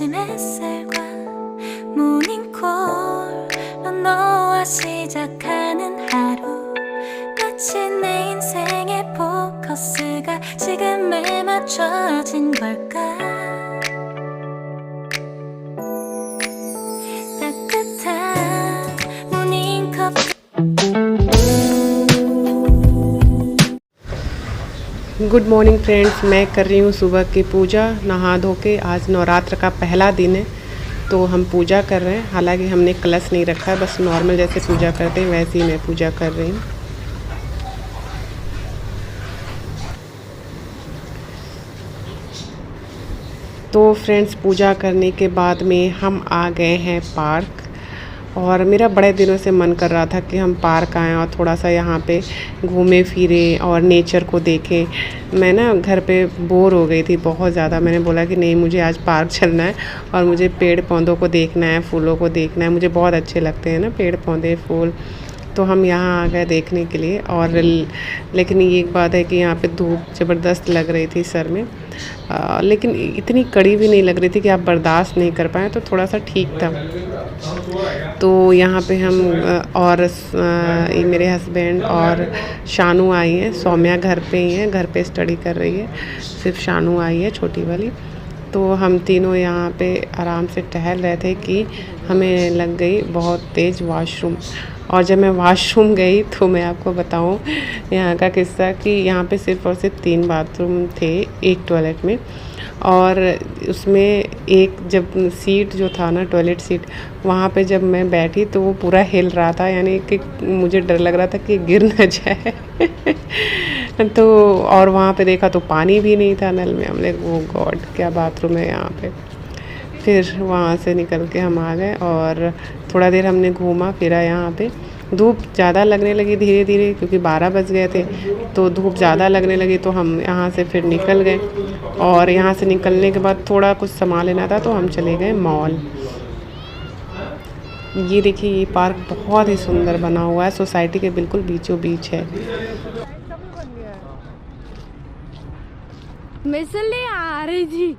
아침 햇살과 모닝콜로 너와 시작하는 하루 마치 내 인생의 포커스가 지금에 맞춰진 걸까 따뜻한 모닝컵 good morning friends, मैं कर रही हूँ सुबह की पूजा नहा धो के। आज नवरात्र का पहला दिन है तो हम पूजा कर रहे हैं। हालांकि हमने कलश नहीं रखा है, बस नॉर्मल जैसे पूजा करते हैं वैसे ही मैं पूजा कर रही हूँ। तो फ्रेंड्स, पूजा करने के बाद में हम आ गए हैं पार्क। और मेरा बड़े दिनों से मन कर रहा था कि हम पार्क आएँ और थोड़ा सा यहाँ पे घूमें फिरें और नेचर को देखें। मैं ना घर पे बोर हो गई थी बहुत ज़्यादा। मैंने बोला कि नहीं, मुझे आज पार्क चलना है और मुझे पेड़ पौधों को देखना है, फूलों को देखना है। मुझे बहुत अच्छे लगते हैं ना पेड़ पौधे फूल। तो हम यहाँ आ गए देखने के लिए। और लेकिन ये एक बात है कि यहाँ पे धूप ज़बरदस्त लग रही थी सर में, लेकिन इतनी कड़ी भी नहीं लग रही थी कि आप बर्दाश्त नहीं कर पाएँ, तो थोड़ा सा ठीक था। तो यहाँ पे हम और मेरे हस्बैंड और शानू आई हैं। सौम्या घर पे ही है, घर पे स्टडी कर रही है। सिर्फ शानू आई है छोटी वाली। तो हम तीनों यहाँ पे आराम से टहल रहे थे कि हमें लग गई बहुत तेज़ वॉशरूम। और जब मैं वॉशरूम गई तो मैं आपको बताऊँ यहाँ का किस्सा कि यहाँ पे सिर्फ़ और सिर्फ 3 बाथरूम थे एक टॉयलेट में। और उसमें एक जब सीट जो था ना, टॉयलेट सीट, वहाँ पे जब मैं बैठी तो वो पूरा हिल रहा था, यानी कि मुझे डर लग रहा था कि गिर न जाए। तो और वहाँ पे देखा तो पानी भी नहीं था नल में। हमने वो गॉड, क्या बाथरूम है यहाँ पे। फिर वहाँ से निकल के हम आ गए और थोड़ा देर हमने घूमा फिरा यहाँ पे। धूप ज़्यादा लगने लगी धीरे धीरे, क्योंकि 12 बज गए थे तो धूप ज़्यादा लगने लगी। तो हम यहाँ से फिर निकल गए और यहाँ से निकलने के बाद थोड़ा कुछ सामान लेना था तो हम चले गए मॉल। ये देखिए, ये पार्क बहुत ही सुंदर बना हुआ है, सोसाइटी के बिल्कुल बीचों बीच है। मिसली आ रही थी।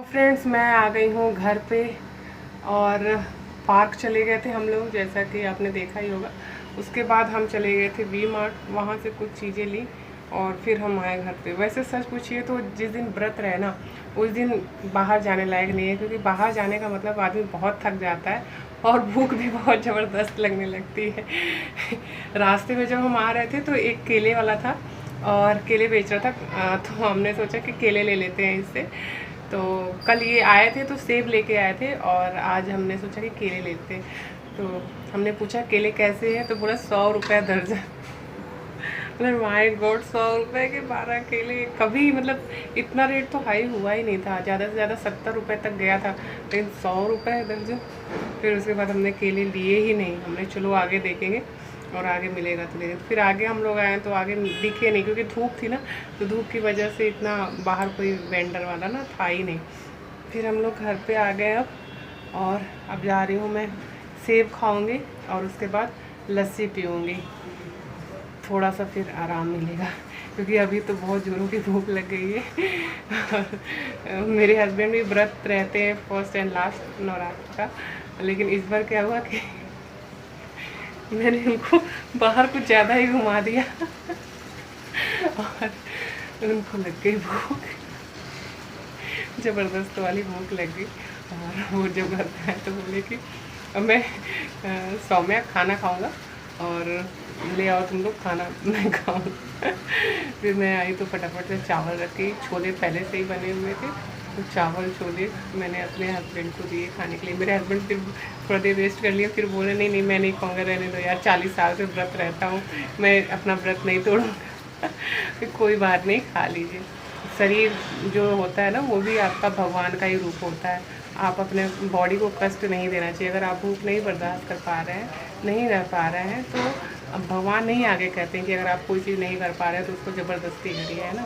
फ्रेंड्स, मैं आ गई हूँ घर पे और पार्क चले गए थे हम लोग, जैसा कि आपने देखा ही होगा। उसके बाद हम चले गए थे वी मार्ट, वहाँ से कुछ चीज़ें ली और फिर हम आए घर पे। वैसे सच पूछिए तो जिस दिन व्रत रहे ना, उस दिन बाहर जाने लायक नहीं है, क्योंकि बाहर जाने का मतलब आदमी बहुत थक जाता है और भूख भी बहुत ज़बरदस्त लगने लगती है। रास्ते में जब हम आ रहे थे तो एक केले वाला था और केले बेच रहा था, तो हमने सोचा कि केले ले लेते हैं इससे। तो कल ये आए थे तो सेब लेके आए थे और आज हमने सोचा कि केले लेते हैं। तो हमने पूछा केले कैसे हैं, तो बोला 100 रुपये दर्जन। मतलब माय गॉड, 100 रुपये के 12 केले! कभी मतलब इतना रेट तो हाई हुआ ही नहीं था। ज़्यादा से ज़्यादा 70 रुपये तक गया था, लेकिन 100 रुपये दर्जन। फिर उसके बाद हमने केले लिए ही नहीं। हमने चलो आगे देखेंगे और आगे मिलेगा तो लेंगे। फिर आगे हम लोग आए तो आगे दिखे नहीं, क्योंकि धूप थी ना, तो धूप की वजह से इतना बाहर कोई वेंडर वाला ना था ही नहीं। फिर हम लोग घर पे आ गए अब, और अब जा रही हूँ मैं सेब खाऊंगी और उसके बाद लस्सी पीऊँगी। थोड़ा सा फिर आराम मिलेगा, क्योंकि अभी तो बहुत जोरों की भूख लग गई है। मेरे हस्बैंड भी व्रत रहते हैं फर्स्ट एंड लास्ट नवरात्र का, लेकिन इस बार क्या हुआ कि मैंने उनको बाहर कुछ ज़्यादा ही घुमा दिया और उनको लग गई भूख, ज़बरदस्त वाली भूख लग गई। और वो जब घर पे आए तो बोले कि अब मैं सौम्या खाना खाऊंगा और ले आओ तुम लोग खाना, मैं खाऊंगा। फिर मैं आई तो फटाफट से चावल रखे, छोले पहले से ही बने हुए थे, तो चावल छोले मैंने अपने हस्बैंड को दिए खाने के लिए। मेरे हस्बैंड फिर थोड़ा देर वेस्ट कर लिया, फिर बोले नहीं नहीं मैं नहीं खाऊंगा, रहने दो यार, 40 साल से व्रत रहता हूँ, मैं अपना व्रत नहीं तोड़ूँगा। फिर कोई बात नहीं, खा लीजिए। शरीर जो होता है ना, वो भी आपका भगवान का ही रूप होता है। आप अपने बॉडी को कष्ट नहीं देना चाहिए। अगर आप भूख नहीं बर्दाश्त कर पा रहे हैं, नहीं रह पा रहे हैं, तो अब भगवान नहीं आगे कहते हैं कि अगर आप कोई चीज़ नहीं कर पा रहे हैं तो उसको ज़बरदस्ती करिए, है ना।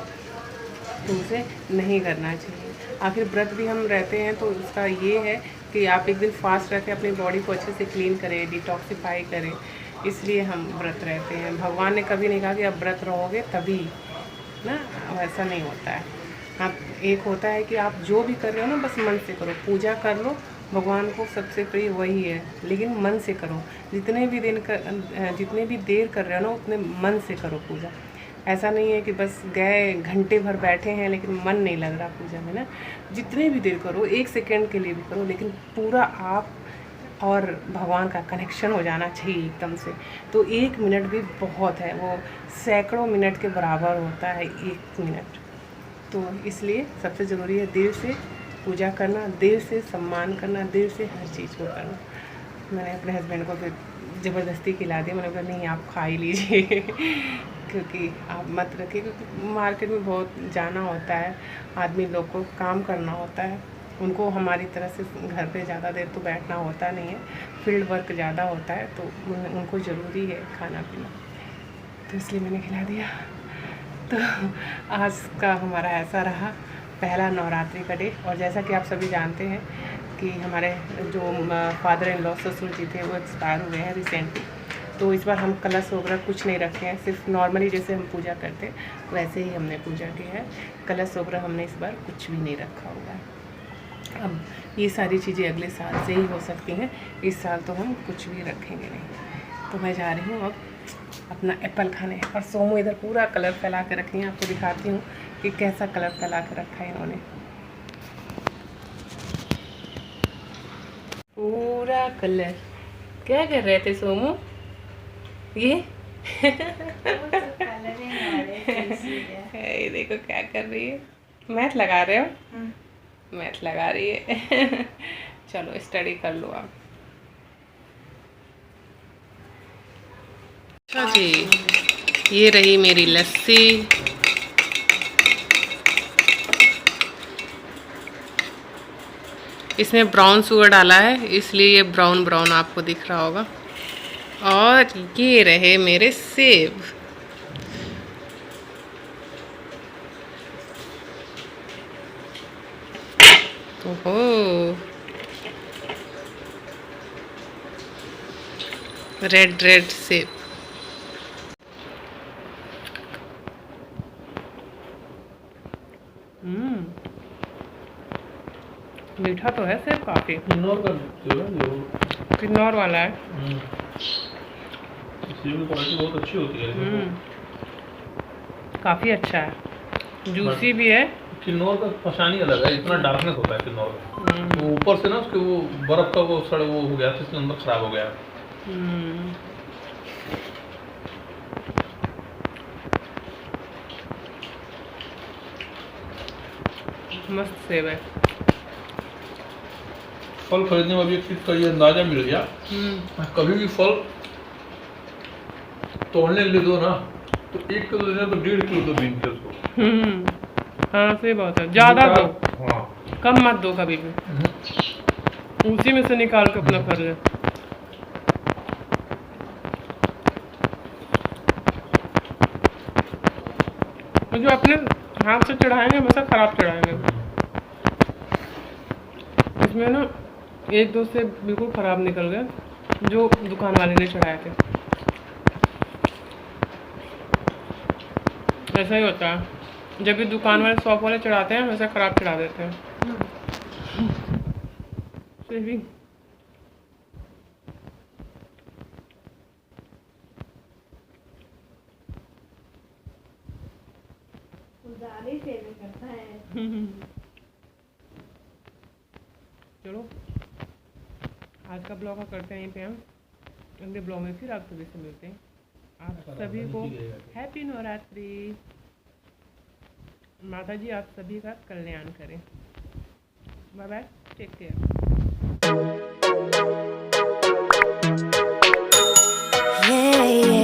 तो उसे नहीं करना चाहिए। आखिर व्रत भी हम रहते हैं तो उसका ये है कि आप एक दिन फास्ट रखें, अपनी बॉडी को अच्छे से क्लीन करें, डिटॉक्सीफाई करें, इसलिए हम व्रत रहते हैं। भगवान ने कभी नहीं कहा कि आप व्रत रहोगे तभी ना, वैसा नहीं होता है। आप एक होता है कि आप जो भी कर रहे हो ना बस मन से करो, पूजा कर लो, भगवान को सबसे प्रिय वही है, लेकिन मन से करो। जितने भी देर कर रहे हो ना उतने मन से करो पूजा। ऐसा नहीं है कि बस गए घंटे भर बैठे हैं लेकिन मन नहीं लग रहा पूजा में ना। जितने भी देर करो, 1 सेकेंड के लिए भी करो, लेकिन पूरा आप और भगवान का कनेक्शन हो जाना चाहिए एकदम से। तो 1 मिनट भी बहुत है, वो सैकड़ों मिनट के बराबर होता है 1 मिनट। तो इसलिए सबसे ज़रूरी है दिल से पूजा करना, दिल से सम्मान करना, दिल से हर चीज़ को करना। मैंने अपने हस्बैंड को फिर ज़बरदस्ती खिला दी। मैंने कहा नहीं आप खा ही लीजिए क्योंकि आप मत रखिए, क्योंकि मार्केट में बहुत जाना होता है, आदमी लोग को काम करना होता है, उनको हमारी तरह से घर पे ज़्यादा देर तो बैठना होता नहीं है, फील्ड वर्क ज़्यादा होता है, तो उनको ज़रूरी है खाना पीना, तो इसलिए मैंने खिला दिया। तो आज का हमारा ऐसा रहा पहला नवरात्रि का डे। और जैसा कि आप सभी जानते हैं कि हमारे जो फादर इन लॉ ससुर जी थे वो एक्सपायर हुए हैं रिसेंटली, तो इस बार हम कलश वगैरह कुछ नहीं रखे हैं, सिर्फ नॉर्मली जैसे हम पूजा करते हैं वैसे ही हमने पूजा की है। कलश वगैरह हमने इस बार कुछ भी नहीं रखा हुआ है। अब ये सारी चीज़ें अगले साल से ही हो सकती हैं, इस साल तो हम कुछ भी रखेंगे नहीं। तो मैं जा रही हूँ अब अपना एप्पल खाने। और सोमू इधर पूरा कलर फैला के रखी है, आपको दिखाती हूँ कि कैसा कलर फैला के रखा है इन्होंने, पूरा कलर। क्या कर रहे थे सोमू ये? ये देखो क्या कर रही है, मैथ लगा रहे हो? मैथ लगा रही है चलो स्टडी कर लो आप। अच्छा जी, ये रही मेरी लस्सी। इसमें ब्राउन शुगर डाला है इसलिए ये ब्राउन ब्राउन आपको दिख रहा होगा। और ये रहे मेरे सेब। ओहो, रेड रेड सेब। मीठा तो है सेब काफी। किन्नौर वाला है। सेब की क्वालिटी बहुत अच्छी होती है। काफी अच्छा है, जूसी भी है। किन्नौर का पहचान ही अलग है, इतना डार्कनेस होता है किन्नौर का। तो ऊपर से ना उसके वो बर्फ का वो सड़ वो हो गया था, इसलिए अंदर खराब हो गया। मस्त सेब है। फल खरीदने में भी एक चीज का ये अंदाजा मिल गया, कभी भी फल तोड़ने के लिए दो ना तो 1 किलो लेना तो 1.5 किलो तो बीन के उसको। हाँ सही बात है, ज्यादा दो, हाँ कम मत दो कभी भी, उसी में से निकाल के अपना कर ले। जो अपने हाथ से चढ़ाएंगे वैसा खराब चढ़ाएंगे। इसमें ना 1-2 से बिल्कुल खराब निकल गए जो दुकान वाले ने चढ़ाए थे। ऐसा ही होता है, जब भी दुकान वाले शॉप वाले चढ़ाते हैं वैसा खराब चढ़ा देते हैं। सेविंग करता है। चलो आज का ब्लॉग करते हैं यहीं पे हम, अगले ब्लॉग में फिर आप सभी से मिलते हैं। आप सभी को हैप्पी नवरात्रि। माता जी आप सभी का कल्याण करें। Bye bye, take care. Yeah, yeah.